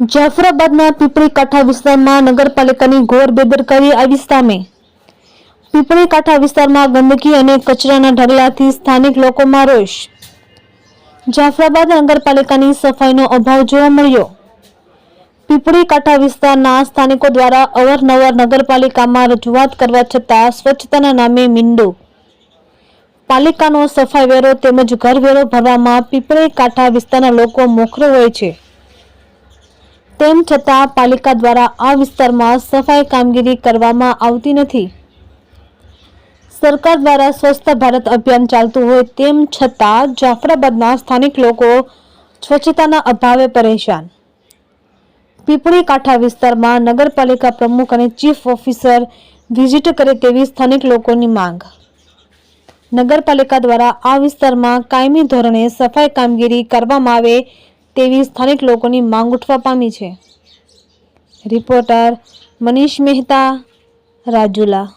જાફરાબાદના પીપળી કાંઠા વિસ્તારમાં નગરપાલિકાની ઘોર બેદરકારી આવી સામે। પીપળી કાંઠા વિસ્તારમાં ગંદકી અને કચરાના ઢગલાથી સ્થાનિક લોકોમાં રોષ। જાફરાબાદ નગરપાલિકાની સફાઈનો અભાવ જોવા મળ્યો। પીપળી કાંઠા વિસ્તારના સ્થાનિકો દ્વારા અવારનવાર નગરપાલિકામાં રજૂઆત કરવા છતાં સ્વચ્છતાના નામે મીંડો। પાલિકાનો સફાઈ વેરો તેમજ ઘર વેરો ભરવામાં પીપળી કાંઠા વિસ્તારના લોકો મોખરે હોય છે, તેમ છતાં પાલિકા દ્વારા આ વિસ્તારમાં સફાઈ કામગીરી કરવામાં આવતી નથી। સરકાર દ્વારા સ્વચ્છ ભારત અભિયાન ચાલતું હોય તેમ છતાં જાફરાબાદના સ્થાનિક લોકો સ્વચ્છતાના અભાવે પરેશાન। પીપળી કાંઠા વિસ્તારમાં નગરપાલિકા પ્રમુખ અને ચીફ ઓફિસર વિઝિટ કરે તેવી સ્થાનિક લોકોની માંગ। નગરપાલિકા દ્વારા આ વિસ્તારમાં કાયમી ધોરણે સફાઈ કામગીરી કરવામાં આવે તેવી સ્થાનિક લોકોની માંગ ઉઠવા પામી છે। રિપોર્ટર મનીષ મહેતા, રાજુલા।